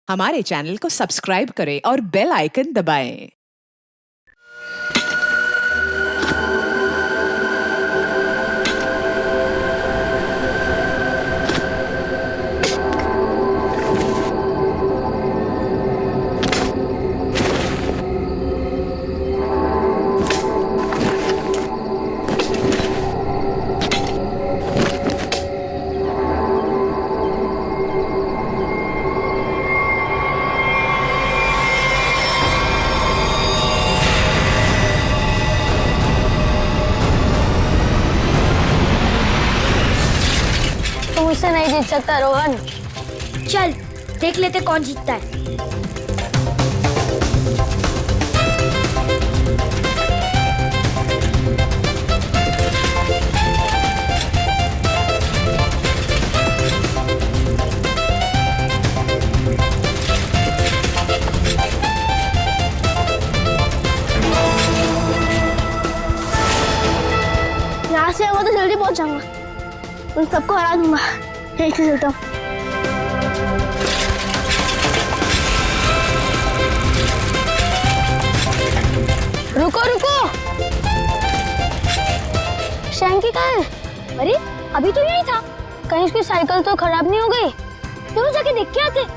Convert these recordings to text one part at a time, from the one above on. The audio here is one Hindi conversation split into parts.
हमारे चैनल को सब्सक्राइब करें और बेल आइकन दबाएं। तू मुझसे नहीं जीत सकता रोहन। चल देख लेते कौन जीतता है। यहाँ से आऊंगा तो जल्दी पहुंच जाऊंगा, उन सबको हरा दूंगा। यहीं से चलता हूँ। रुको रुको, शैंकी कहाँ है? अरे अभी तो यही था। कहीं उसकी साइकिल तो खराब नहीं हो गई? तो जाके देख के आते।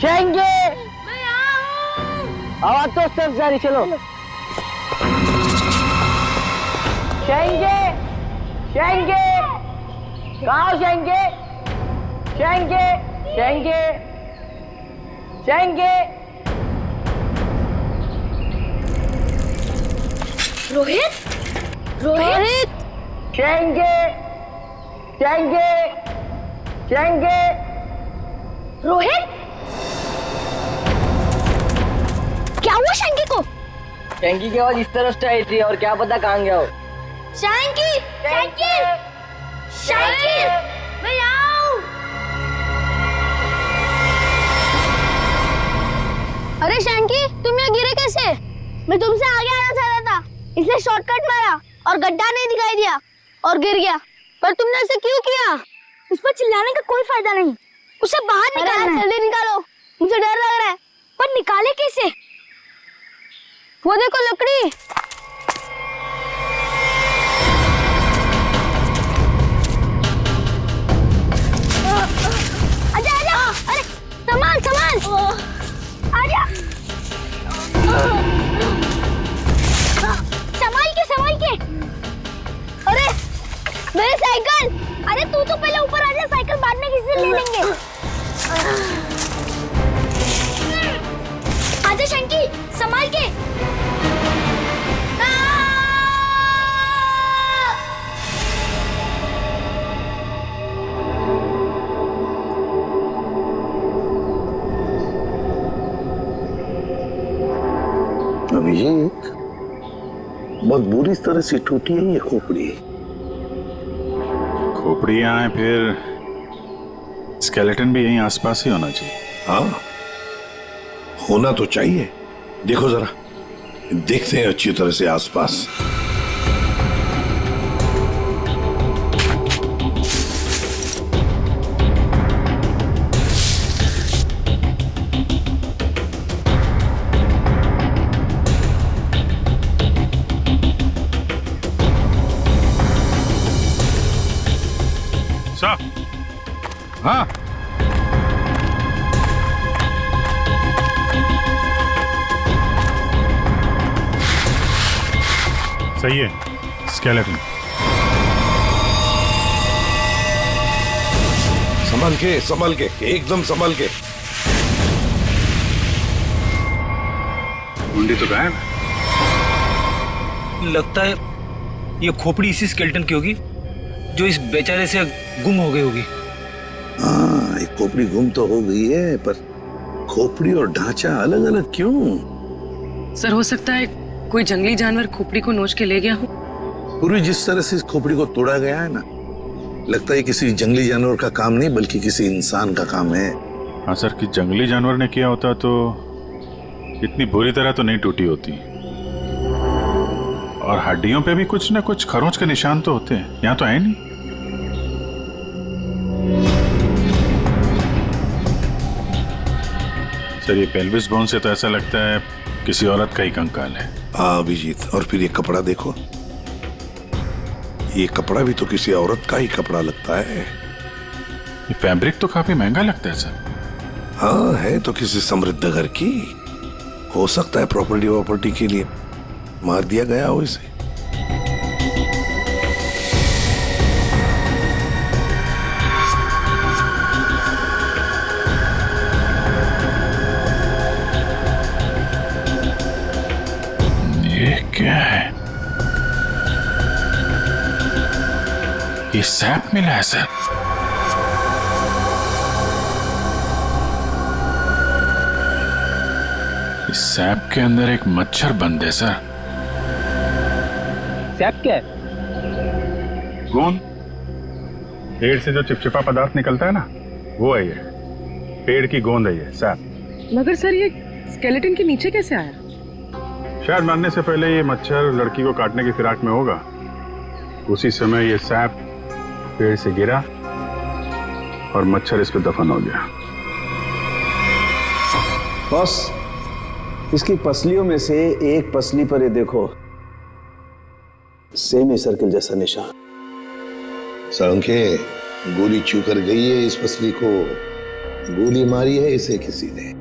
शैंकी, मैं यहाँ हूँ। आवाज तो सिर्फ जारी, चलो। शैंकी, शैंकी, कहाँ हो शैंकी? शैंकी, शैंकी, शैंकी। रोहित, रोहित, शैंकी, शैंकी, शैंकी। रोहित, क्या हुआ शैंकी को? शैंकी की आवाज इस तरफ से आई थी और क्या पता कहाँ गया हो। शैंकी, शैंकी, शैंकी, मैं यहाँ हूँ। अरे शैंकी, तुम यहाँ गिरे कैसे? मैं तुमसे आगे आना चाह रहा था, इसलिए शॉर्टकट मारा और गड्ढा नहीं दिखाई दिया और गिर गया। पर तुमने ऐसे क्यों किया? उस पर चिल्लाने का कोई फायदा नहीं, उसे बाहर निकालना है। जल्दी निकालो, मुझे डर लग रहा है। पर निकाले कैसे? वो देखो लकड़ी। आजा आजा, अरे सामान सामान, आजा। संभाल के। अरे मेरी साइकिल। अरे तू तो पहले ऊपर आजा, साइकिल बाद में किसी से ले लेंगे। आजा शैंकी, संभाल के। अभिषेक, बहुत बुरी तरह से टूटी है ये खोपड़ी। खोपड़ी यहाँ है, फिर स्केलेटन भी यहीं आसपास ही होना चाहिए। हाँ, होना तो चाहिए। देखो जरा, देखते हैं अच्छी तरह से आसपास। साहब, हाँ, सही है, स्केलेटन। संभल के, एकदम संभल के। मुंडी तो गायब है। लगता है ये खोपड़ी इसी स्केलेटन की होगी जो इस बेचारे से गुम हो गई होगी। हाँ, एक खोपड़ी गुम तो हो गई है, पर खोपड़ी और ढांचा अलग अलग क्यों? सर, हो सकता है कोई जंगली जानवर खोपड़ी को नोच के ले गया हो। पूरी जिस तरह से इस खोपड़ी को तोड़ा गया है ना, लगता है किसी जंगली जानवर का काम नहीं बल्कि किसी इंसान का काम है। हाँ सर, कि जंगली जानवर ने किया होता तो इतनी बुरी तरह तो नहीं टूटी होती। और हड्डियों पे भी कुछ ना कुछ खरोंच के निशान तो होते हैं, यहाँ तो है नहीं। सर, ये पेल्विस बोन से तो ऐसा लगता है किसी औरत का ही कंकाल है। हाँ अभिजीत, और फिर ये कपड़ा देखो, ये कपड़ा भी तो किसी औरत का ही कपड़ा लगता है। ये फैब्रिक तो काफी महंगा लगता है सर। हाँ, है तो किसी समृद्ध घर की, हो सकता है प्रॉपर्टी के लिए मार दिया गया हो इसे। ये क्या है? ये सैप मिला है सर। इस सैप के अंदर एक मच्छर बंद है सर। सैप क्या है? गोंद। पेड़ से जो चिपचिपा पदार्थ निकलता है ना, वो है ये। पेड़ की गोंद है ये सैप। मगर सर ये स्केलेटन के नीचे कैसे आया? शायद मरने से पहले ये मच्छर लड़की को काटने की फिराक में होगा। उसी समय ये सैप पेड़ से गिरा और मच्छर इस पे दफन हो गया। बॉस, इसकी पसलियों में से एक पसली पर ये देखो, सेमी सर्किल जैसा निशान। सारंगे, गोली छू कर गई है इस पसली को, गोली मारी है इसे किसी ने।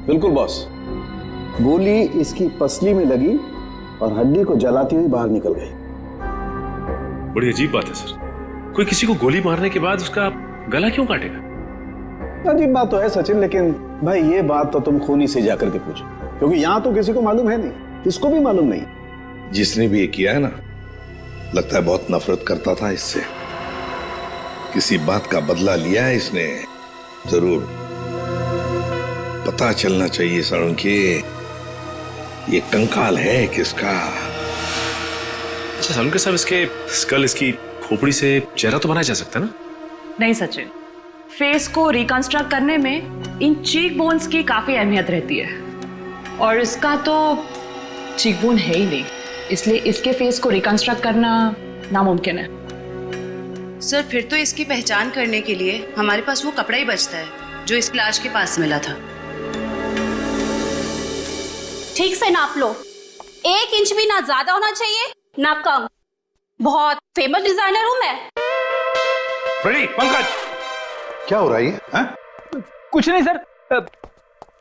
बिल्कुल बॉस, गोली इसकी पसली में लगी और हड्डी को जलाती हुई बाहर निकल गई। बड़ी अजीब बात है सर, कोई किसी को गोली मारने के बाद उसका गला क्यों काटेगा? अजीब बात तो है सचिन, लेकिन भाई ये बात तो तुम खूनी से जाकर के पूछो, क्योंकि यहां तो किसी को मालूम है नहीं, इसको भी मालूम नहीं। जिसने भी ये किया है ना, लगता है बहुत नफरत करता था इससे। किसी बात का बदला लिया है इसने जरूर। पता चलना चाहिए सारंगे, ये कंकाल है किसका। अच्छा सालुंके साहब, इसके स्कल, इसकी खोपड़ी से चेहरा तो बनाया जा सकता है ना? नहीं सचिन, फेस को रिकंस्ट्रक्ट करने में इन चीक बोन्स की काफी अहमियत रहती है, और इसका तो चीक बोन है ही नहीं, इसलिए इसके फेस को रिकंस्ट्रक्ट करना नामुमकिन है। सर, फिर तो इसकी पहचान करने के लिए हमारे पास वो कपड़ा ही बचता है जो इस लाश के पास मिला था। ठीक से नाप लो, 1 इंच भी ना ज्यादा होना चाहिए ना कम। बहुत फेमस डिजाइनर हूं मैं। फ्रेडी, पंकज, क्या हो रहा है ये? कुछ नहीं सर।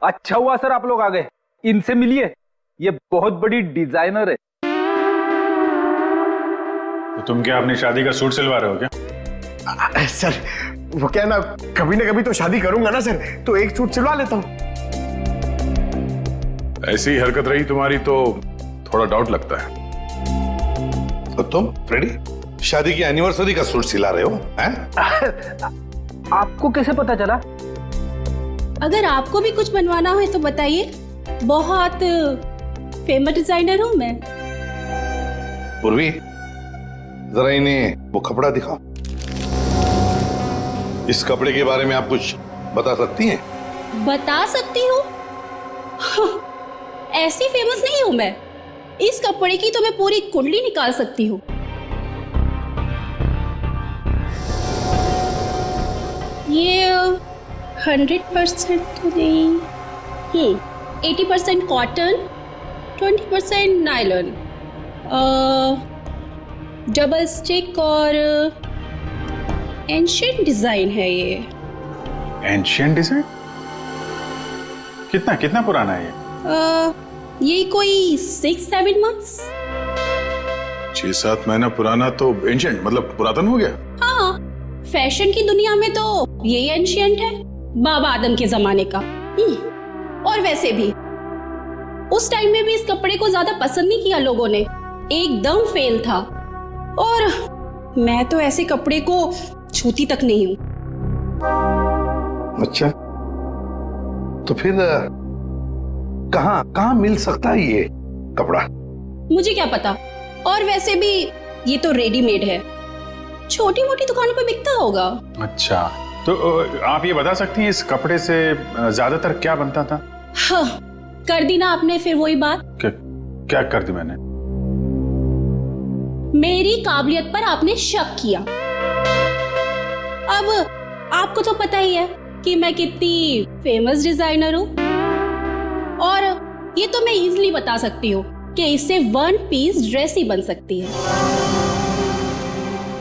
अच्छा हुआ सर आप लोग आ गए, इनसे मिलिए, ये बहुत बड़ी डिजाइनर है। तो तुम क्या अपनी शादी का सूट सिलवा रहे हो क्या? सर वो क्या ना कभी तो शादी करूंगा ना सर, तो एक सूट सिलवा लेता हूं। ऐसी हरकत रही तुम्हारी तो थोड़ा डाउट लगता है। तो तुम फ्रेडी शादी की एनिवर्सरी का सूट सिला रहे हो हैं? आपको कैसे पता चला? अगर आपको भी कुछ बनवाना हो तो बताइए, बहुत फेमस डिजाइनर हूं मैं। पूर्वी, जरा इन्हें वो कपड़ा दिखाओ। इस कपड़े के बारे में आप कुछ बता सकती हैं? बता सकती हूँ? ऐसी फेमस नहीं हूं मैं, इस कपड़े की तो मैं पूरी कुंडली निकाल सकती हूँ। ये 100% तो नहीं, 80% कॉटन, 20% नायलॉन, डबल स्टिक और एंशिएंट डिजाइन है ये। Ancient design? कितना पुराना है ये कोई 6-7 मंथ्स। 6-7 महीना पुराना तो एंशिएंट मतलब पुरातन हो गया। हाँ, फैशन की दुनिया में तो यही एंशिएंट है, बाबा आदम के जमाने का। और वैसे भी उस टाइम में भी इस कपड़े को ज्यादा पसंद नहीं किया लोगों ने, एकदम फेल था। और मैं तो ऐसे कपड़े को छूती तक नहीं हूं। अच्छा, तो फिर कहाँ मिल सकता है ये कपड़ा? मुझे क्या पता, और वैसे भी ये तो रेडीमेड है, छोटी मोटी दुकानों पे बिकता होगा। अच्छा, तो आप ये बता सकती हैं इस कपड़े से ज्यादातर क्या बनता था? हाँ, कर दी ना आपने फिर वही बात। क्या कर दी मैंने? मेरी काबिलियत पर आपने शक किया। अब आपको तो पता ही है कि मैं कितनी फेमस डिजाइनर हूं, और ये तो मैं इजीली बता सकती हूँ कि इससे 1 पीस ड्रेस ही बन सकती है।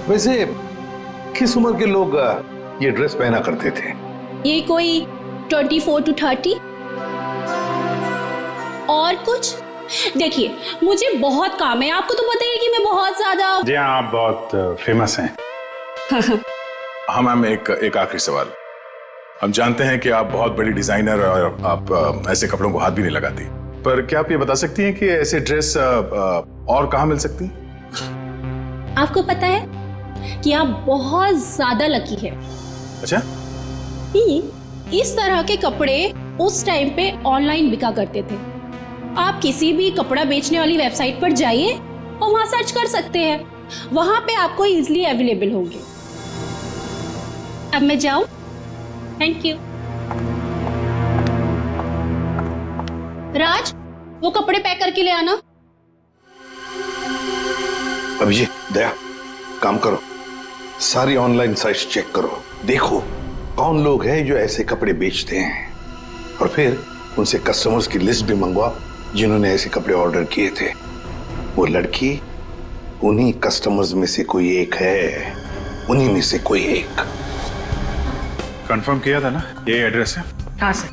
वैसे किस उम्र के लोग ये ड्रेस पहना करते थे? ये कोई 24 to 30। और कुछ? देखिए, मुझे बहुत काम है, आपको तो पता ही है कि मैं बहुत ज्यादा। जी हाँ, आप बहुत फेमस हैं। हाँ मैम, एक आखिरी सवाल। हम जानते हैं कि आप बहुत बड़ी डिजाइनर और आप ऐसे कपड़ों को हाथ भी नहीं लगाती, पर क्या आप ये बता सकती हैं कि ऐसे ड्रेस और कहाँ मिल सकती? आपको पता है कि आप बहुत ज्यादा लकी है। अच्छा? इस तरह के कपड़े उस टाइम पे ऑनलाइन बिका करते थे। आप किसी भी कपड़ा बेचने वाली वेबसाइट पर जाइए और वहां सर्च कर सकते हैं, वहां पे आपको इजीली अवेलेबल होंगे। अब मैं जाऊं? Thank you. राज, वो कपड़े पैक करके ले आना। अभिजीत, दया, काम करो, सारी ऑनलाइन साइट्स चेक करो, देखो कौन लोग हैं जो ऐसे कपड़े बेचते हैं, और फिर उनसे कस्टमर्स की लिस्ट भी मंगवाओ जिन्होंने ऐसे कपड़े ऑर्डर किए थे। वो लड़की उन्हीं कस्टमर्स में से कोई एक है, उन्हीं में से कोई एक। कंफर्म किया था ना, ये एड्रेस है? हाँ सर,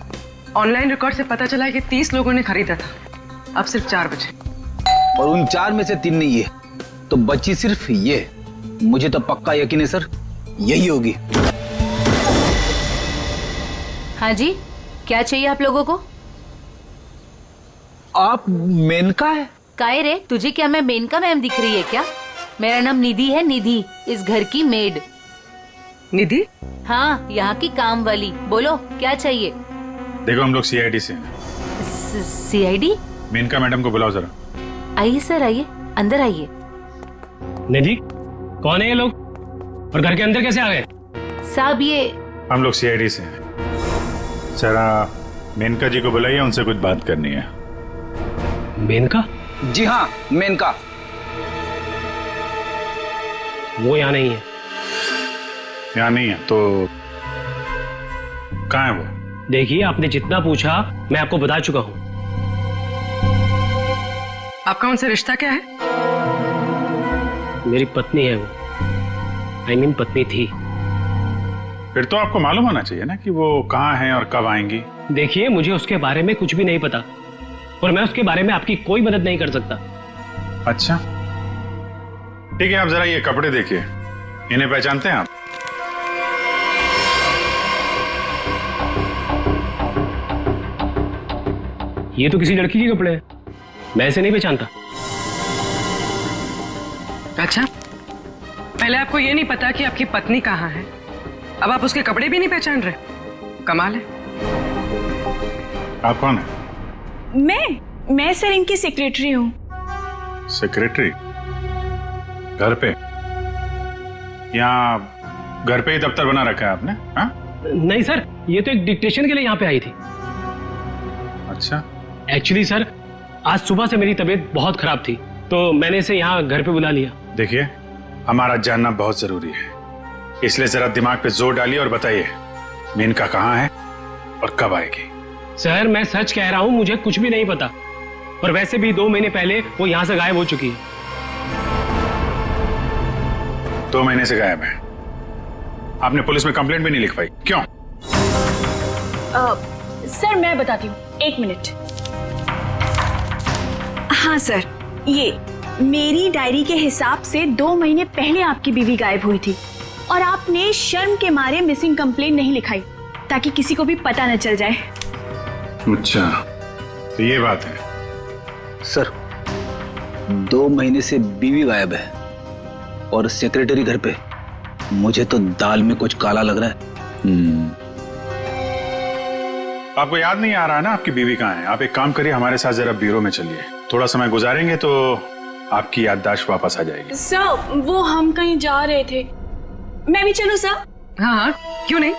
ऑनलाइन रिकॉर्ड से पता चला है कि 30 लोगों ने खरीदा था, अब सिर्फ 4 बचे। और उन 4 में से 3 नहीं है, तो बची सिर्फ ये। मुझे तो पक्का यकीन है सर, यही होगी। हाँ जी, क्या चाहिए आप लोगों को? आप मेनका है? काहे रे, तुझे क्या मैं मेनका मैम दिख रही है क्या? मेरा नाम निधि है, निधि, इस घर की मेड। निधि? हाँ, यहाँ की काम वाली। बोलो क्या चाहिए? देखो, हम लोग CID से हैं। CID? मेनका मैडम को बुलाओ जरा। आइए सर, आइए, अंदर आइए। निधि, कौन है ये लोग और घर के अंदर कैसे आ गए? साहब, ये हम लोग CID से हैं। जरा मेनका जी को बुलाइए, उनसे कुछ बात करनी है। मेनका? जी हाँ, मेनका। वो यहाँ नहीं है। यहाँ नहीं है तो कहाँ है वो? देखिए, आपने जितना पूछा मैं आपको बता चुका हूँ। आपका उनसे रिश्ता क्या है? मेरी पत्नी है वो, I mean पत्नी थी। फिर तो आपको मालूम होना चाहिए ना कि वो कहाँ हैं और कब आएंगी। देखिए, मुझे उसके बारे में कुछ भी नहीं पता और मैं उसके बारे में आपकी कोई मदद नहीं कर सकता। अच्छा ठीक है, आप जरा ये कपड़े देखिए, इन्हें पहचानते हैं आप? ये तो किसी लड़की के कपड़े हैं, मैं इसे नहीं पहचानता। अच्छा, पहले आपको ये नहीं पता कि आपकी पत्नी कहाँ है, अब आप उसके कपड़े भी नहीं पहचान रहे? कमाल है। आप कौन है? मैं सर इनकी सेक्रेटरी हूँ। सेक्रेटरी? घर पे? यहाँ घर पे ही दफ्तर बना रखा है आपने? हाँ? नहीं सर, ये तो एक डिक्टेशन के लिए यहाँ पे आई थी। अच्छा। एक्चुअली सर, आज सुबह से मेरी तबीयत बहुत खराब थी तो मैंने इसे यहाँ घर पे बुला लिया। देखिए, हमारा जानना बहुत जरूरी है, इसलिए जरा दिमाग पे जोर डालिए और बताइए मेनका कहाँ है और कब आएगी? सर, मैं सच कह रहा हूँ, मुझे कुछ भी नहीं पता, और वैसे भी 2 महीने पहले वो यहाँ से गायब हो चुकी है। 2 महीने से गायब है? आपने पुलिस में कंप्लेंट भी नहीं लिख पाई, क्यों? सर मैं बताती हूँ, 1 मिनट। हाँ सर, ये मेरी डायरी के हिसाब से 2 महीने पहले आपकी बीवी गायब हुई थी और आपने शर्म के मारे मिसिंग कंप्लेंट नहीं लिखाई ताकि किसी को भी पता न चल जाए। अच्छा, तो ये बात है। सर, 2 महीने से बीवी गायब है और सेक्रेटरी घर पे। मुझे तो दाल में कुछ काला लग रहा है। आपको याद नहीं आ रहा है ना आपकी बीवी कहाँ है? आप एक काम करिए, हमारे साथ जरा ब्यूरो में चलिए, थोड़ा समय गुजारेंगे तो आपकी याददाश्त वापस आ जाएगी। सर, वो हम कहीं जा रहे थे, मैं भी चलूं सर? हाँ, क्यों नहीं?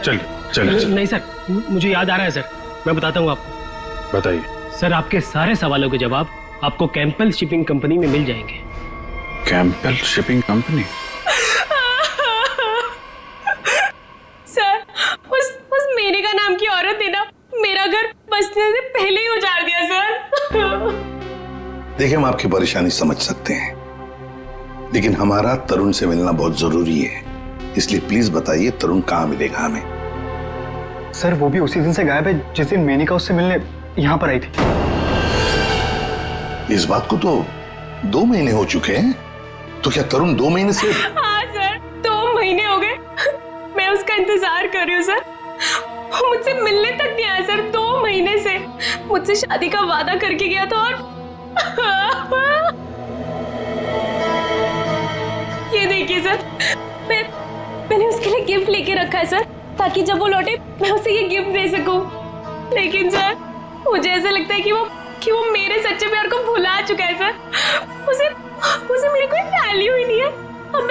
चलिए। नहीं सर, मुझे याद आ रहा है सर, मैं बताता हूँ आपको। बताइए। सर, आपके सारे सवालों के जवाब आपको कैंपल शिपिंग कंपनी में मिल जाएंगे। Campbell shipping company? सर उस मेनका नाम की औरत ने ना मेरा घर बसने से पहले ही उजाड़ दिया सर। देखिए, हम आपकी परेशानी समझ सकते हैं, लेकिन हमारा तरुण से मिलना बहुत जरूरी है, इसलिए प्लीज बताइए तरुण कहाँ मिलेगा हमें? सर वो भी उसी दिन से गायब है जिस दिन मेनिका उससे मिलने यहाँ पर आई थी। इस बात को तो 2 महीने हो चुके हैं, तो क्या तरुण 2 महीने से? हाँ सर, 2 महीने हो गए। मैं उसका इंतजार कर रही हूँ सर। वो मुझसे मिलने तक नहीं आया सर। 2 महीने से मुझसे शादी का वादा करके गया था और ये देखिए सर, मैंने उसके लिए गिफ्ट लेके रखा है सर, ताकि जब वो लौटे मैं उसे ये गिफ्ट दे सकूं। लेकिन सर मुझे ऐसा लगता है कि वो मेरे सच्चे प्यार को भुला चुका है सर। उसे मेरी कोई वैल्यू ही नहीं है। अब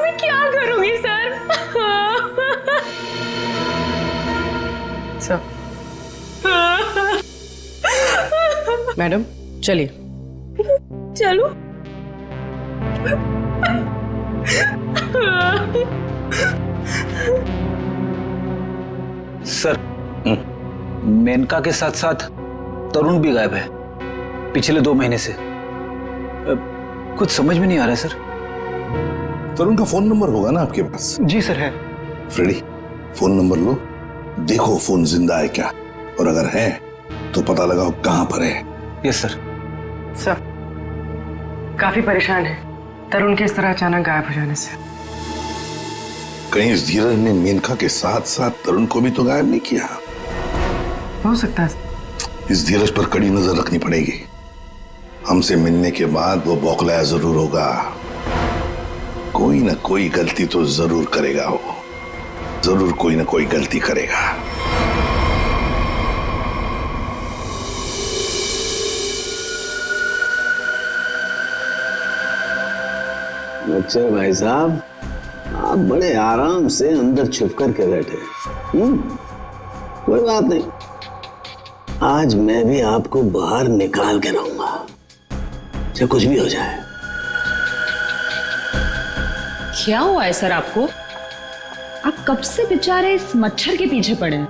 मैं क्या करूंगी सर? मैडम चलिए। चलो। सर, मेनका के साथ साथ तरुण भी गायब है पिछले 2 महीने से। कुछ समझ में नहीं आ रहा है सर। तरुण का फोन नंबर होगा ना आपके पास? जी सर है। फ्रेडी, फोन नंबर लो, देखो फोन जिंदा है क्या, और अगर है तो पता लगाओ कहां पर है। Yes sir. सर काफी परेशान है तरुण के इस तरह अचानक गायब हो जाने से। कहीं इस धीरज ने मेनका के साथ साथ तरुण को भी तो गायब नहीं किया? हो सकता है। इस धीरज पर कड़ी नजर रखनी पड़ेगी। हमसे मिलने के बाद वो बौखलाया जरूर होगा, कोई ना कोई गलती तो जरूर करेगा। वो जरूर कोई ना कोई गलती करेगा। अच्छा भाई साहब, आप बड़े आराम से अंदर छुप कर के बैठे। कोई बात नहीं, आज मैं भी आपको बाहर निकाल के रहूंगा, चाहे कुछ भी हो जाए। क्या हुआ है सर आपको? आप कब से बेचारे इस मच्छर के पीछे पड़े हैं?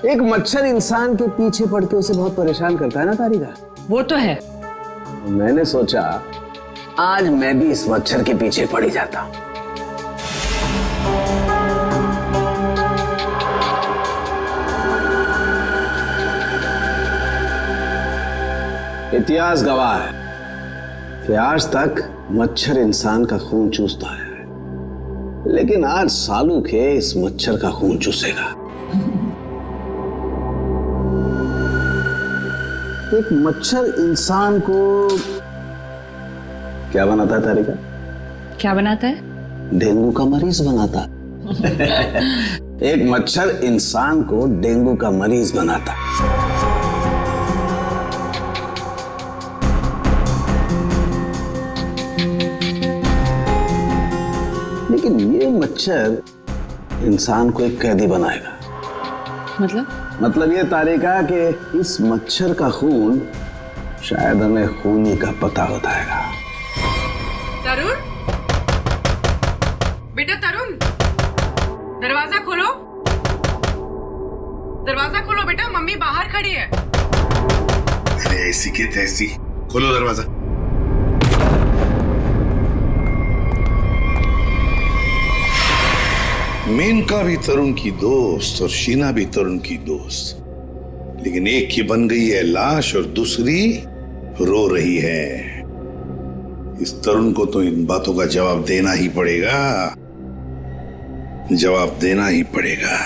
एक मच्छर इंसान के पीछे पड़ के उसे बहुत परेशान करता है ना तारिका। वो तो है। मैंने सोचा आज मैं भी इस मच्छर के पीछे पड़ ही जाता। इतिहास गवाह है कि आज तक मच्छर इंसान का खून चूसता है, लेकिन आज सालू के इस मच्छर का खून चूसेगा। एक मच्छर इंसान को क्या बनाता है तारिका? क्या बनाता है? डेंगू का मरीज बनाता है। एक मच्छर इंसान को डेंगू का मरीज बनाता है। लेकिन ये मच्छर इंसान को एक कैदी बनाएगा। मतलब ये तारिका कि इस मच्छर का खून शायद हमें खूनी का पता बताएगा। तरुण, बेटा तरुण, दरवाजा खोलो। दरवाजा खोलो बेटा, मम्मी बाहर खड़ी है। अरे ऐसी के तैसी, खोलो दरवाजा। मेनका भी तरुण की दोस्त और शीना भी तरुण की दोस्त, लेकिन एक की बन गई है लाश और दूसरी रो रही है। इस तरुण को तो इन बातों का जवाब देना ही पड़ेगा, जवाब देना ही पड़ेगा।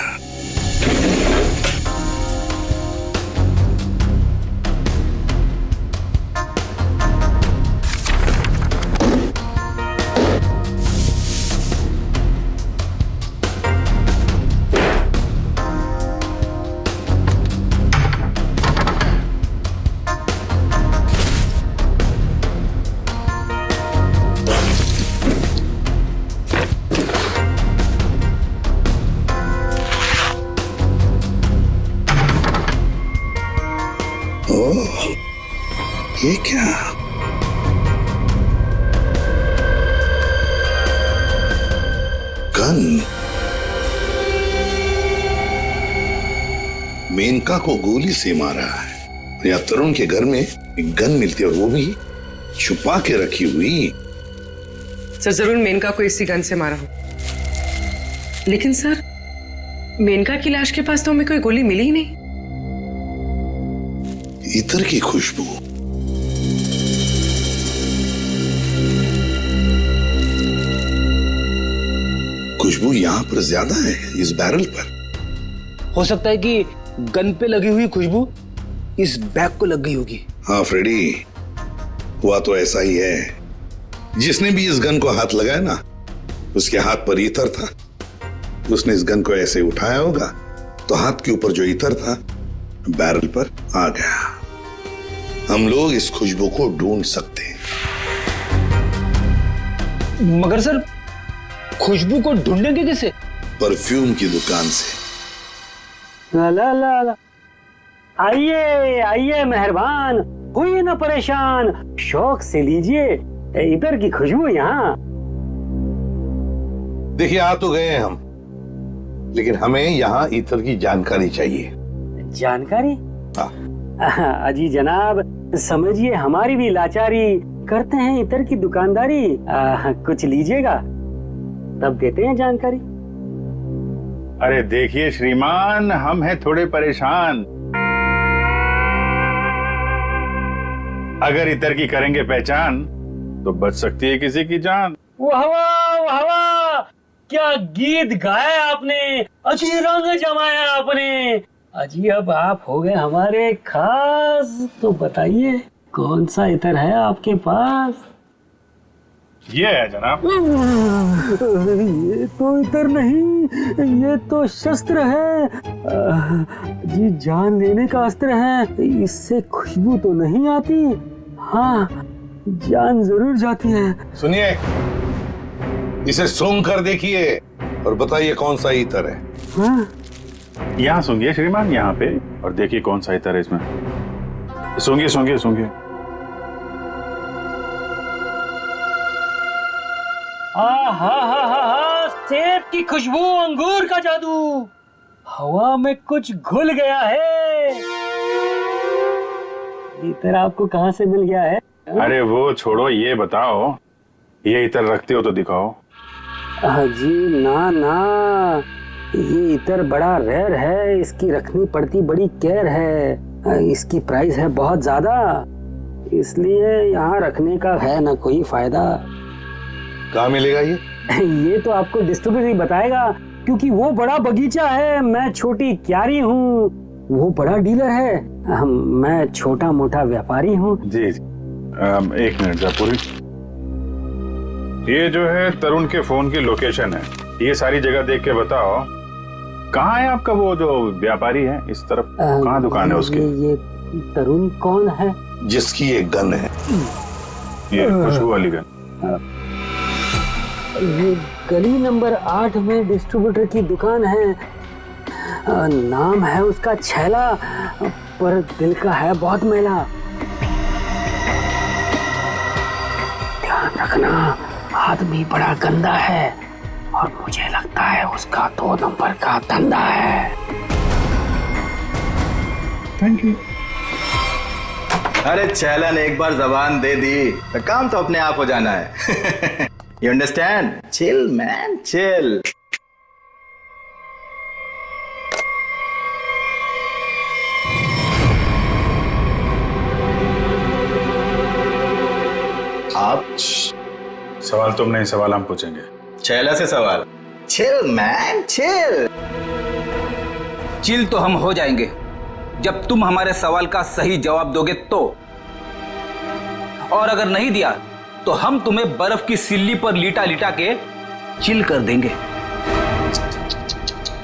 ये क्या? मेनका को गोली से मारा है या तरुण के घर में एक गन मिलती है और वो भी छुपा के रखी हुई। सर जरूर मेनका को इसी गन से मारा हो, लेकिन सर मेनका की लाश के पास तो हमें कोई गोली मिली ही नहीं। इत्र की खुशबू, खुशबू यहां पर ज्यादा है इस बैरल पर। हो सकता है कि गन पे लगी हुई खुशबू इस बैग को लग गई होगी। हाँ फ्रेडी, हुआ तो ऐसा ही है। जिसने भी इस गन को हाथ लगाया ना, उसके हाथ पर इत्र था। उसने इस गन को ऐसे उठाया होगा तो हाथ के ऊपर जो इत्र था बैरल पर आ गया। हम लोग इस खुशबू को ढूंढ सकते हैं। मगर सर खुशबू को ढूंढेंगे कैसे? परफ्यूम की दुकान से। ला ला ला ला। आइए आइए मेहरबान, होइए ना परेशान, शौक से लीजिए इधर की खुशबू यहाँ। देखिए आ तो गए हैं हम, लेकिन हमें यहाँ इत्र की जानकारी चाहिए। जानकारी? हाँ। अजी जनाब समझिए हमारी भी लाचारी, करते हैं इत्र की दुकानदारी। कुछ लीजिएगा तब देते हैं जानकारी। अरे देखिए श्रीमान, हम हैं थोड़े परेशान। अगर इतर की करेंगे पहचान तो बच सकती है किसी की जान। वाह वाह वाह वाह, क्या गीत गाया आपने, अजी रंग जमाया आपने। अजी अब आप हो गए हमारे खास, तो बताइए कौन सा इतर है आपके पास? ये है जनाब। ये तो इतर नहीं, ये तो शस्त्र है। जी जान लेने का अस्त्र है। इससे खुशबू तो नहीं आती, हाँ जान जरूर जाती है। सुनिए, इसे सूंघ कर देखिए और बताइए कौन सा इतर है। हाँ? यहाँ सूंघिए श्रीमान, यहाँ पे, और देखिए कौन सा इतर है इसमें। सूंघिए सूंघिए सूंघिए। सेब की खुशबू, अंगूर का जादू, हवा में कुछ घुल गया है। इतर आपको कहाँ से मिल गया है? अरे वो छोड़ो, ये बताओ ये इतर रखते हो तो दिखाओ। जी ना ना, ये इतर बड़ा रेयर है, इसकी रखनी पड़ती बड़ी केयर है। इसकी प्राइस है बहुत ज्यादा, इसलिए यहाँ रखने का है ना कोई फायदा। कहाँ मिलेगा ये? ये तो आपको डिस्ट्रीब्यूटर बताएगा, क्योंकि वो बड़ा बगीचा है, मैं छोटी क्यारी हूँ, वो बड़ा डीलर है, मैं छोटा मोटा व्यापारी हूँ। जी जी, एक मिनट जयपुरी, ये जो है तरुण के फोन की लोकेशन है, ये सारी जगह देख के बताओ कहाँ है आपका वो जो व्यापारी है इस तरफ, कहाँ दुकान है उसकी? ये तरुण कौन है? जिसकी एक गन है, ये खुशबू वाली गन। ये गली नंबर 8 में डिस्ट्रीब्यूटर की दुकान है। नाम है उसका छैला, पर दिल का है बहुत मैला। ध्यान रखना, आदमी बड़ा गंदा है और मुझे लगता है उसका 2 नंबर का धंधा है। Thank you. अरे छैला ने एक बार जबान दे दी तो काम तो अपने आप हो जाना है। You understand? Chill, man, chill. आप सवाल तुम नहीं, सवाल हम पूछेंगे। छैला से सवाल। Chill, man, chill. चिल तो हम हो जाएंगे जब तुम हमारे सवाल का सही जवाब दोगे तो, और अगर नहीं दिया तो हम तुम्हें बर्फ की सिल्ली पर लिटा लिटा के चिल कर देंगे।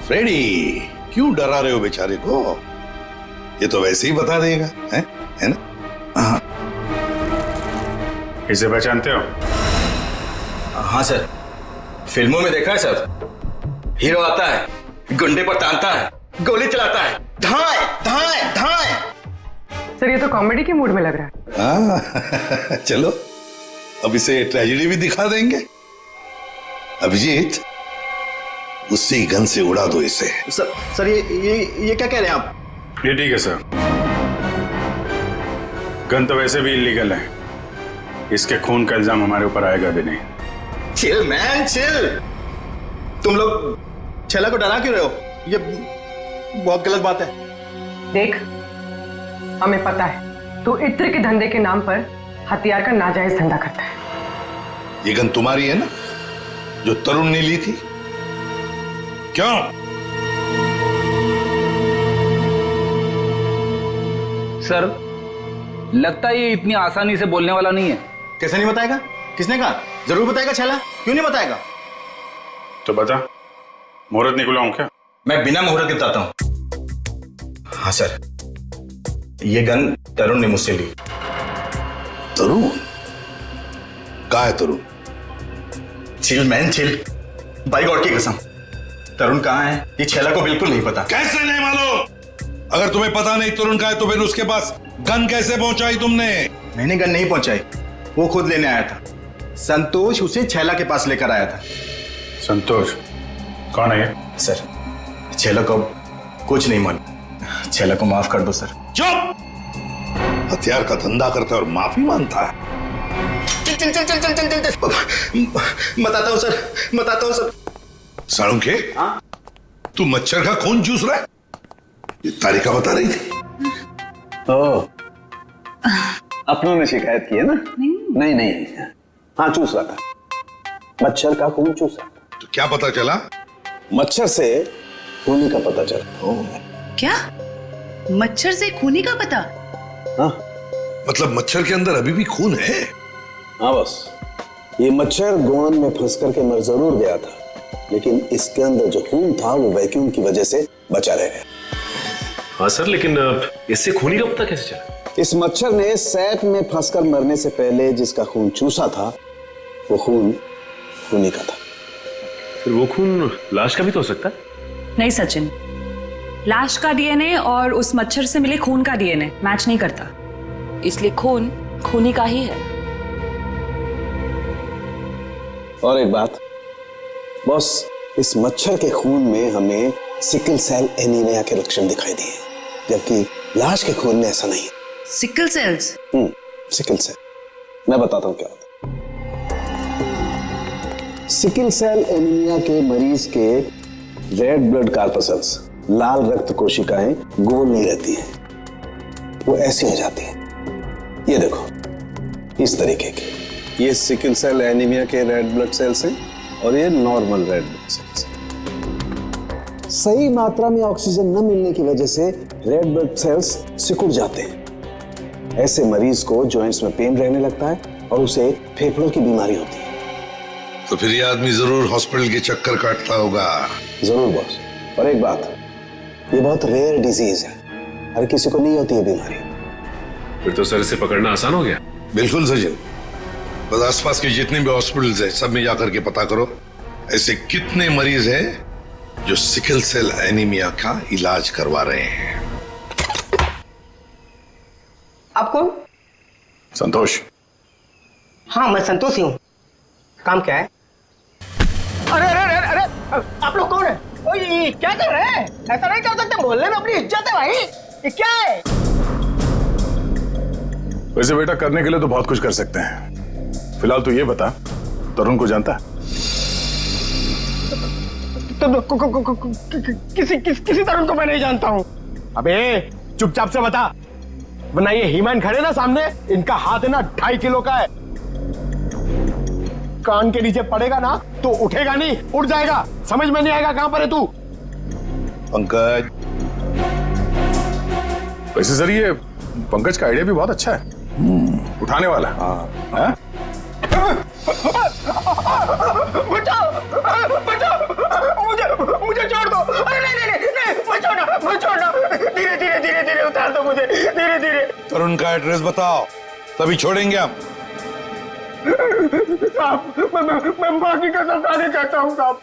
फ्रेडी, क्यों डरा रहे हो बेचारे को? ये तो वैसे ही बता देगा, है ना? हाँ। इसे पहचानते हो? हाँ सर, फिल्मों में देखा है सर। हीरो आता है, गुंडे पर तानता है, गोली चलाता है, धाए धाए धाए। सर ये तो कॉमेडी के मूड में लग रहा है। चलो अब इसे ट्रेजेडी भी दिखा देंगे। अभिजीत, उसी गन से उड़ा दो इसे। सर ये क्या कह रहे हैं आप? ये ठीक है सर। गन तो वैसे भी इलीगल है, इसके खून का इल्जाम हमारे ऊपर आएगा भी नहीं। Chill man chill. तुम लोग छैला को डरा क्यों रहे हो? ये बहुत गलत बात है। देख, हमें पता है तू इत्र के धंधे के नाम पर हथियार का नाजायज धंधा करता है। ये गन तुम्हारी है ना, जो तरुण ने ली थी? क्यों? सर, लगता है ये इतनी आसानी से बोलने वाला नहीं है। कैसे नहीं बताएगा? किसने कहा? जरूर बताएगा छैला, क्यों नहीं बताएगा? तो बता, मुहूर्त निकलवाऊं क्या? मैं बिना मुहूर्त के बताता हूं। हाँ सर, ये गन तरुण ने मुझसे ली। तरुण? कहाँ है Tarun? Chill man chill. By god की कसम, तरुण कहाँ है ये छैला को बिल्कुल नहीं पता। कैसे नहीं मालूम? अगर तुम्हें पता नहीं तरुण कहाँ है तो फिर उसके पास गन कैसे पहुंचाई तुमने? मैंने गन नहीं पहुंचाई, वो खुद लेने आया था। संतोष उसे छैला के पास लेकर आया था। संतोष कौन है ये? सर, छैला को कुछ नहीं मालूम। छैला को माफ कर दो सर। चुप! हथियार का धंधा करता है और माफी मांगता है। चल चल चल चल चल चल चल। बताता हूँ सर, बताता हूँ सर। साळुंखे, तू मच्छर का खून चूस रहा है? ये तारिका बता रही थी। अपनों ने शिकायत की है ना? नहीं नहीं, हाँ चूस रहा था, मच्छर का खून चूस रहा था। तो क्या पता चला? मच्छर से खूनी का पता चला। क्या? मच्छर से खूनी का पता? हाँ, मतलब मच्छर के अंदर अभी भी खून है? हाँ बस, ये मच्छर गोंद में फंस करके मर जरूर गया था, लेकिन इसके अंदर जो खून था वो वैक्यूम की वजह से बचा रह गया। हाँ सर, लेकिन इससे खूनी का पता कैसे चला? इस मच्छर ने सैप में फंसकर मरने से पहले जिसका खून चूसा था वो खून खूनी का था। फिर वो खून लाश का भी तो हो सकता है? नहीं सचिन, लाश का डीएनए और उस मच्छर से मिले खून का डीएनए मैच नहीं करता, इसलिए खून खूनी का ही है। और एक बात बॉस, इस मच्छर के खून में हमें सिकल सेल एनीमिया के लक्षण दिखाई दिए, जबकि लाश के खून में ऐसा नहीं है। Sickle sales? सिकल सेल, मैं बताता हूं क्या होता है। सिकल सेल एनीमिया के मरीज के रेड ब्लड कार्पसल्स, लाल रक्त कोशिकाएं गोल नहीं रहती हैं, वो ऐसी हो जाती हैं। ये देखो, इस तरीके की। ये सिकल सेल एनीमिया के रेड ब्लड सेल्स हैं और ये नॉर्मल रेड ब्लड सेल्स। सही मात्रा में ऑक्सीजन न मिलने की वजह से रेड ब्लड सेल्स सिकुड़ जाते हैं। ऐसे मरीज को जॉइंट्स में पेन रहने लगता है और उसे फेफड़ों की बीमारी होती है। तो फिर ये आदमी जरूर हॉस्पिटल के चक्कर काटता होगा। जरूर बॉस। और एक बात, ये बहुत रेयर डिजीज है, हर किसी को नहीं होती है बीमारी। फिर तो सर इसे पकड़ना आसान हो गया। बिल्कुल सचिन, बस आसपास के जितने भी हॉस्पिटल्स हैं सब में जाकर के पता करो ऐसे कितने मरीज हैं जो सिकल सेल एनीमिया का इलाज करवा रहे हैं। आप कौन? संतोष। हाँ मैं संतोष ही हूँ। काम क्या है? अरे अरे अरे अरे, आप लोग कौन है? ओए ये क्या कर रहे हैं? ऐसा नहीं कर सकते, मोहल्ले में अपनी इज्जत है भाई। ये क्या है? वैसे बेटा करने के लिए तो बहुत कुछ कर सकते हैं। फिलहाल तो ये बता, तरुण को जानता है? किसी तरुण को मैं नहीं जानता हूँ। अबे चुपचाप से बता, वरना ये हीमैन खड़े ना सामने, इनका हाथ है ना 2.5 किलो का है। कान के नीचे पड़ेगा ना तो उठेगा नहीं, उड़ जाएगा। समझ में नहीं आएगा कहां पर है तू? पंकज। वैसे सर ये पंकज का आइडिया भी बहुत अच्छा है, उठाने वाला। हाँ? बचाओ बचाओ, मुझे छोड़ दो। अरे नहीं मत छोड़ना। धीरे धीरे धीरे धीरे उतार दो मुझे, धीरे धीरे। तरुण का एड्रेस बताओ, तभी छोड़ेंगे हम। साहब मैं माँ की कसम खाने चाहता हूँ साहब,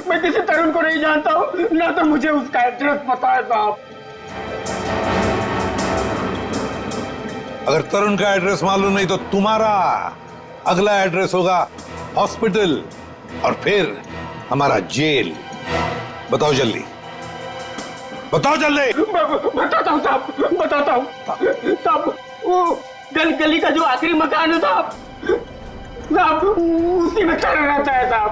मैं किसी तरुण को नहीं जानता हूँ, ना तो मुझे उसका एड्रेस पता है साहब। अगर तरुण का एड्रेस मालूम नहीं तो तुम्हारा अगला एड्रेस होगा हॉस्पिटल और फिर हमारा जेल। बताओ जल्दी। बताओ जल्दी। बताता हूँ साहब, बताता हूँ साहब। वो गली का जो आखिरी मकान है साहब, उसी में चढ़ रहता है साहब।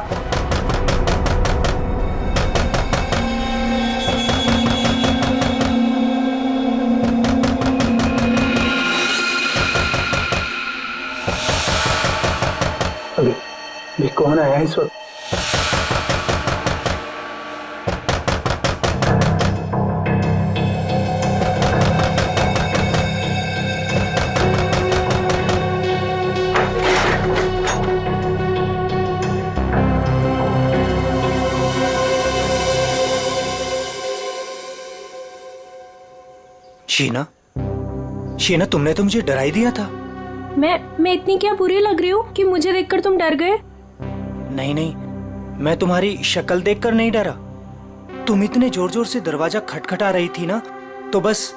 अभी कौन आया इस वक्त? शीना, शीना तुमने तो मुझे डरा ही दिया था। मैं इतनी क्या बुरी लग रही हूँ कि मुझे देखकर तुम डर गए? नहीं नहीं, मैं तुम्हारी शक्ल देखकर नहीं डरा। तुम इतने जोर जोर से दरवाजा खटखटा रही थी ना, तो बस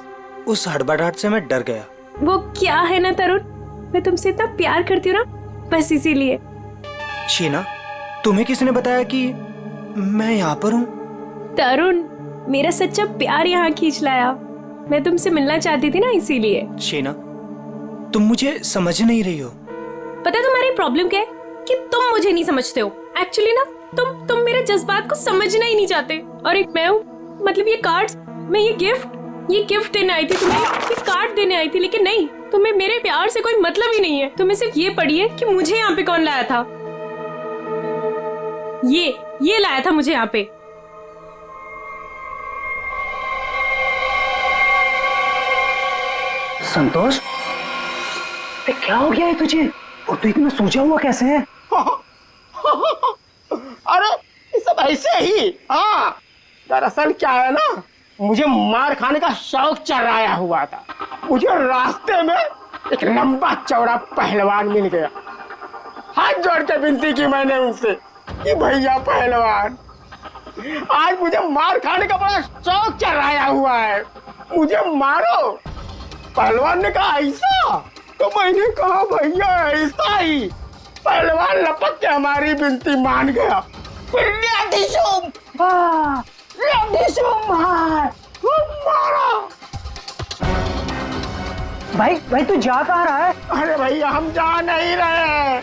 उस हड़बड़ाहट से मैं डर गया। वो क्या है ना तरुण, मैं तुमसे इतना प्यार करती हूँ ना, बस इसीलिए। शीना, तुम्हें किसने बताया कि मैं यहाँ पर हूँ? तरुण, मेरा सच्चा प्यार यहाँ खींच लाया। मैं तुमसे मिलना चाहती थी ना, इसीलिए। शीना, तुम मुझे समझ नहीं रही हो। पता है तुम्हारी प्रॉब्लम क्या है? कि तुम मुझे नहीं समझते हो। एक्चुअली ना तुम मेरे जज्बात को समझना ही नहीं चाहते। और एक मैं हूँ, मतलब ये कार्ड्स, मैं ये गिफ्ट देने आई थी तुम्हें, ये कार्ड देने आई थी, लेकिन नहीं, तुम्हें मेरे प्यार से कोई मतलब ही नहीं है। तुम्हें सिर्फ ये पड़ी है कि मुझे यहाँ पे कौन लाया था। ये लाया था मुझे यहाँ पे। संतोष, क्या हो गया है तुझे? और तू इतना सोचा हुआ कैसे है? अरे ये सब ऐसे ही। हाँ, दरअसल क्या है ना, मुझे मार खाने का शौक चढ़ाया हुआ था। मुझे रास्ते में एक लंबा चौड़ा पहलवान मिल गया। हाथ जोड़ के विनती की मैंने उनसे कि भैया पहलवान, आज मुझे मार खाने का बड़ा शौक चढ़ाया हुआ है, मुझे मारो। पहलवान ने कहा ऐसा? तो मैंने कहा भैया ऐसा ही। पहलवान लपक के हमारी विनती मान गया। फिर भाई तू जा कहाँ रहा है? अरे भैया हम जा नहीं रहे,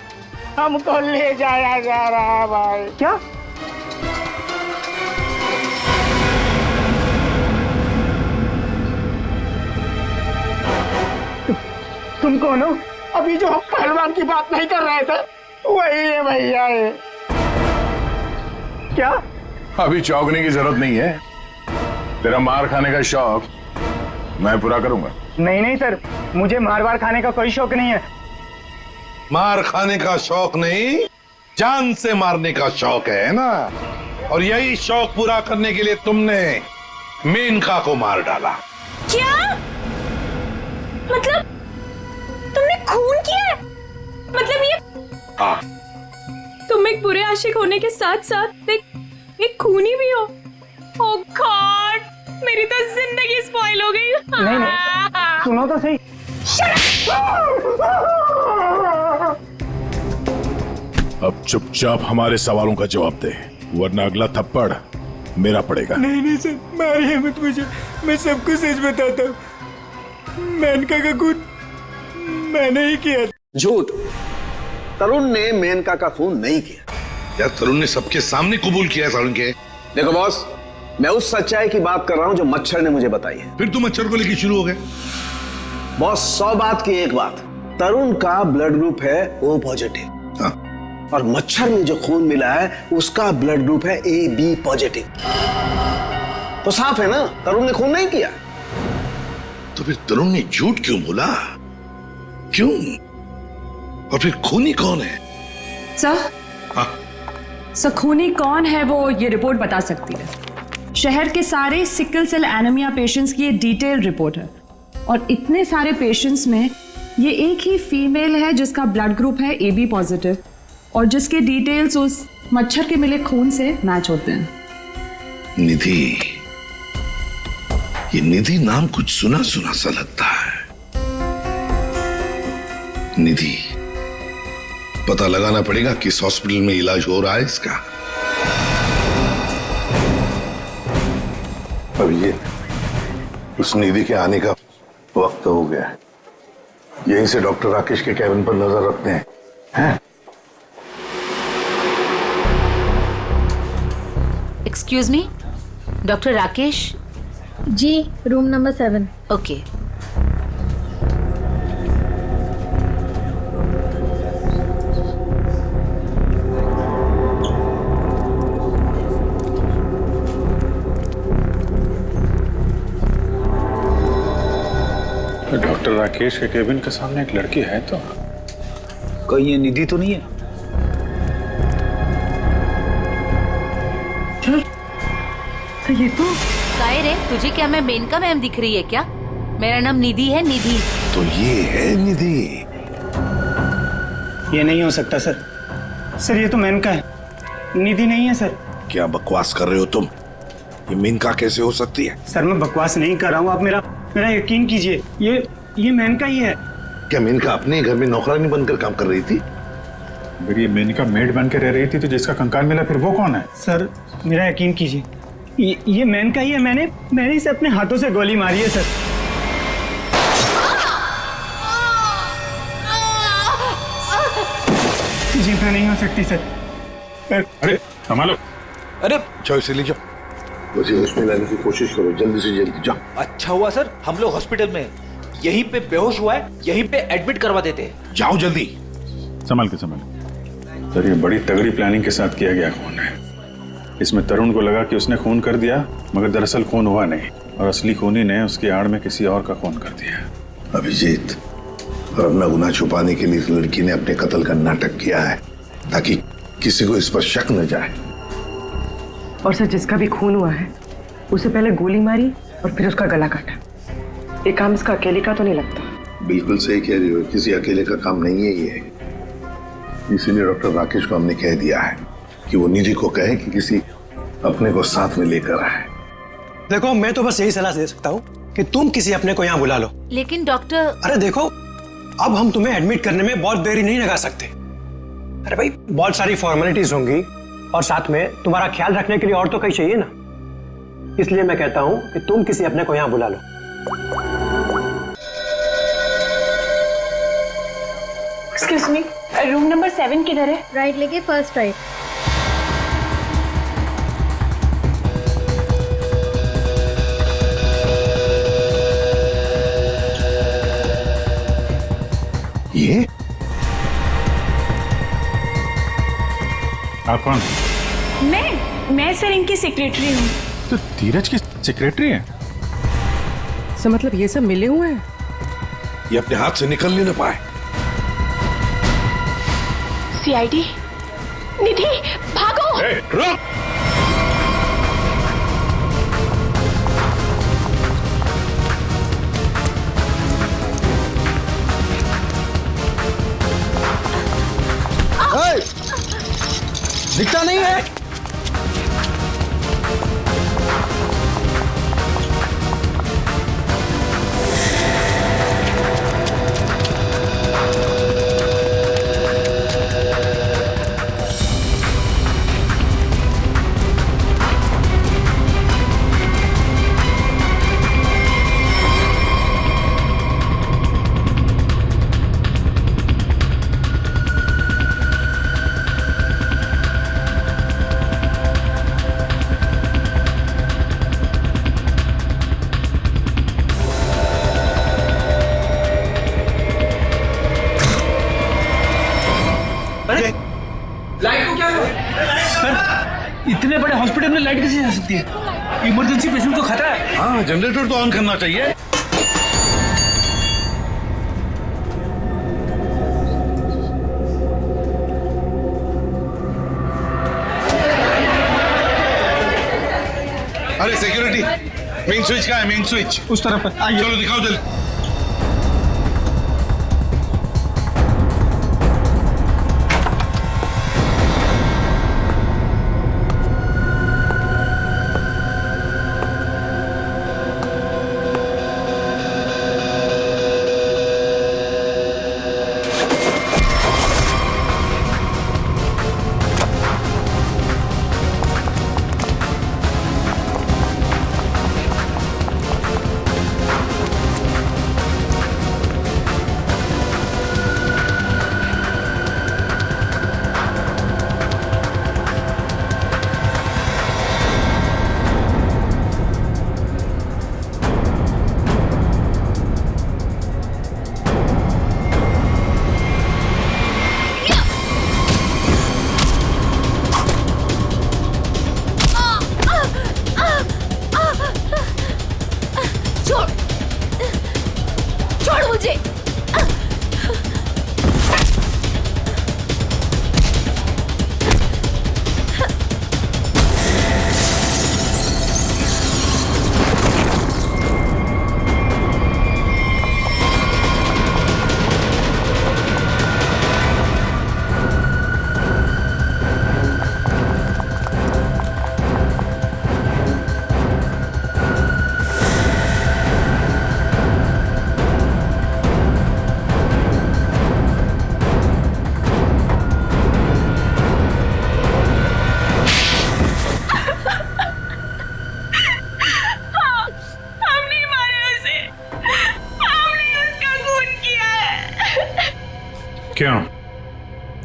हमको ले जाया जा रहा है भाई। क्या? तुम कौन हो? अभी जो हम पहलवान की बात नहीं कर रहे थे, वही है भैया। ये क्या? अभी चौंकने की जरूरत नहीं है। तेरा मार खाने का शौक मैं पूरा करूंगा। नहीं सर, मुझे मार खाने का कोई शौक नहीं है। मार खाने का शौक नहीं, जान से मारने का शौक है ना। और यही शौक पूरा करने के लिए तुमने मेनका को मार डाला। क्या? मतलब तुमने खून किया है? मतलब ये? हाँ। तुम एक बुरे आशिक होने के साथ साथ एक खूनी भी हो। ओह गॉड, मेरी तो जिंदगी स्पॉइल हो गई। नहीं, सुनो तो सही। अब चुपचाप हमारे सवालों का जवाब दे, वरना अगला थप्पड़ मेरा पड़ेगा। नहीं सर, मारिए मत मुझे, मैं सबको सच बताता हूँ। मेनका का खून मैंने ही किया। झूठ, तरुण ने मेनका का खून नहीं किया। यार तरुण ने सबके सामने कबूल किया है तरुण के। देखो बॉस, मैं उस सच्चाई की बात कर रहा हूं जो मच्छर ने मुझे बताई है। फिर तुम मच्छर को लेकर शुरू हो गए। बॉस, 100 बात की एक बात, तरुण का ब्लड ग्रुप है O पॉजिटिव। हाँ। और मच्छर में जो खून मिला है उसका ब्लड ग्रुप है AB पॉजिटिव। तो साफ है ना, तरुण ने खून नहीं किया। तो फिर तरुण ने झूठ क्यों बोला? क्यों? और फिर खूनी कौन है? सर, हाँ। सर खूनी कौन है वो ये रिपोर्ट बता सकती है। शहर के सारे सिकल सेल एनीमिया पेशेंट्स की ये डिटेल रिपोर्ट है, और इतने सारे पेशेंट्स में ये एक ही फीमेल है जिसका ब्लड ग्रुप है AB पॉजिटिव, और जिसके डिटेल्स उस मच्छर के मिले खून से मैच होते हैं। निधि, ये निधि नाम कुछ सुना सुना सा लगता है। निधि, पता लगाना पड़ेगा किस हॉस्पिटल में इलाज हो रहा है इसका। अब उस निधि के आने का वक्त हो गया है। यहीं से डॉक्टर राकेश के कैबिन पर नजर रखते हैं, हैं? Excuse me, doctor Rakesh? जी, room number 7। Okay. Doctor Rakesh के केबिन के सामने एक लड़की है तो कहीं ये निधि तो नहीं है? तो ये तो काहे रे, तुझे क्या मैं मेनका मैम दिख रही है क्या? मेरा नाम निधि है, निधि। तो ये है निधि। ये नहीं हो सकता सर। सर ये तो मेनका है, निधि नहीं है सर। क्या बकवास कर रहे हो तुम? ये मेनका कैसे हो सकती है? सर मैं बकवास नहीं कर रहा हूँ, आप मेरा यकीन कीजिए। ये मेनका ही है। क्या मेनका अपने घर में नौकरानी बनकर काम कर रही थी? अगर ये मेनका मेड बन के रह रही थी तो जिसका कंकाल मिला फिर वो कौन है? सर मेरा यकीन कीजिए, ये मेनका ही है। मैंने इसे अपने हाथों से गोली मारी है सर। जीतना नहीं हो सकती सर। अरे संभालो। अरे जाओ इसे ले जाओ, मुझे उसमें लाने की कोशिश करो, जल्दी से जल्दी जाओ। अच्छा हुआ सर हम लोग हॉस्पिटल में यहीं पे बेहोश हुआ है, यहीं पे एडमिट करवा देते हैं। जाओ जल्दी। संभाल के सर ये बड़ी तगड़ी प्लानिंग के साथ किया गया खून है। इसमें तरुण को लगा कि उसने खून कर दिया, मगर दरअसल खून हुआ नहीं और असली खूनी ने उसकी आड़ में किसी और का खून कर दिया। अभिजीत, और अपना गुनाह छुपाने के लिए इस लड़की ने अपने कत्ल का नाटक किया है ताकि किसी को इस पर शक न जाए। और सर जिसका भी खून हुआ है उसे पहले गोली मारी और फिर उसका गला काटा। ये काम इसका अकेले का तो नहीं लगता। बिल्कुल सही कह रही हो, किसी अकेले का काम नहीं है ये। इसीलिए डॉक्टर राकेश को हमने कह दिया है कि वो निधि को कहे कि किसी अपने को साथ में लेकर आए। देखो मैं तो बस यही सलाह दे सकता हूँ कि तुम किसी अपने को यहाँ बुला लो। लेकिन डॉक्टर, अरे देखो, अब हम तुम्हें एडमिट करने में बहुत देरी नहीं लगा सकते। अरे भाई बहुत सारी फॉर्मेलिटीज होंगी और साथ में तुम्हारा ख्याल रखने के लिए और तो कहीं चाहिए ना। इसलिए मैं कहता हूँ कि तुम किसी अपने को यहाँ बुला लो। एक्सक्यूज मी, रूम नंबर 7 किधर है? राइट लेके फर्स्ट राइट। ये आप कौन? मैं सर इनकी सेक्रेटरी हूँ। तो धीरज की सेक्रेटरी है? सर मतलब ये सब मिले हुए हैं? ये अपने हाथ से निकल नहीं पाए। सीआईडी, निधि भागो। रुक। दिखता नहीं है। लाइट को क्या हुआ? सर इतने बड़े हॉस्पिटल में लाइट कैसे जा सकती है? इमरजेंसी पेशेंट को खतरा है। हाँ, जनरेटर तो ऑन करना चाहिए। अरे सिक्योरिटी, मेन स्विच कहाँ है? मेन स्विच उस तरफ है। आइए। चलो दिखाओ जल्दी।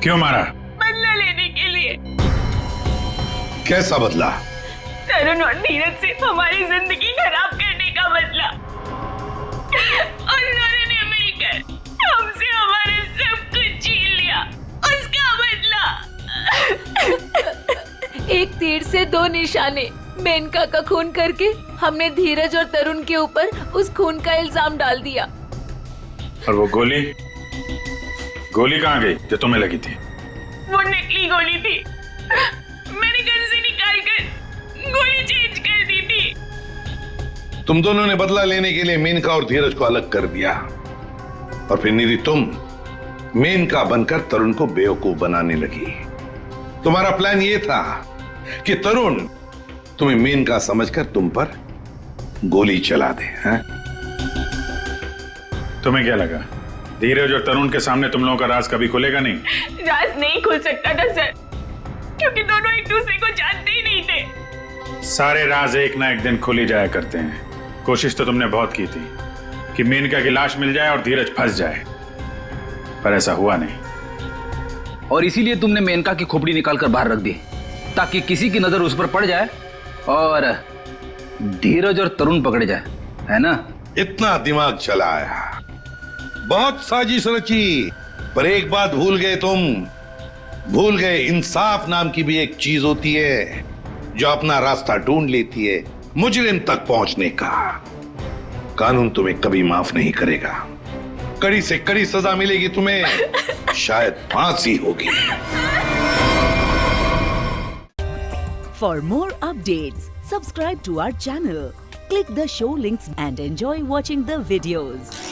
क्यों मारा? बदला लेने के लिए। कैसा बदला? तरुण और नीरज से हमारी जिंदगी खराब करने का बदला। और उन्होंने मिलकर हमसे हमारे सब कुछ छीन लिया, उसका बदला। एक तीर से दो निशाने। मेनका का खून करके हमने धीरज और तरुण के ऊपर उस खून का इल्जाम डाल दिया। और वो गोली कहाँ गई जो तुम्हें लगी थी? वो नकली गोली थी, मैंने गन से निकाल कर गोली चेंज कर दी थी। तुम दोनों ने बदला लेने के लिए मेनका और धीरज को अलग कर दिया, और फिर निधि तुम मेनका बनकर तरुण को बेवकूफ बनाने लगी। तुम्हारा प्लान यह था कि तरुण तुम्हें मेनका समझकर तुम पर गोली चला दे। हैं? तुम्हें क्या लगा धीरज और तरुण के सामने तुम लोगों का राज कभी खुलेगा नहीं? राज नहीं खुल सकता था सर, क्योंकि दोनों एक दूसरे को जानते ही नहीं थे। सारे राज एक ना एक दिन खुल ही जाया करते हैं। कोशिश तो तुमने बहुत की थी कि मेनका की लाश मिल जाए और धीरज फंस जाए, पर ऐसा हुआ नहीं। और इसीलिए तुमने मेनका की खोपड़ी निकाल कर बाहर रख दी, ताकि किसी की नजर उस पर पड़ जाए और धीरज और तरुण पकड़े जाए, है ना? इतना दिमाग चलाया, बहुत साजिश रची, पर एक बात भूल गए तुम। भूल गए इंसाफ नाम की भी एक चीज होती है जो अपना रास्ता ढूंढ लेती है मुजरिम तक पहुंचने का। कानून तुम्हें कभी माफ नहीं करेगा, कड़ी से कड़ी सजा मिलेगी तुम्हें, शायद फांसी होगी। For more updates, subscribe to our channel, click the show links and enjoy watching the videos.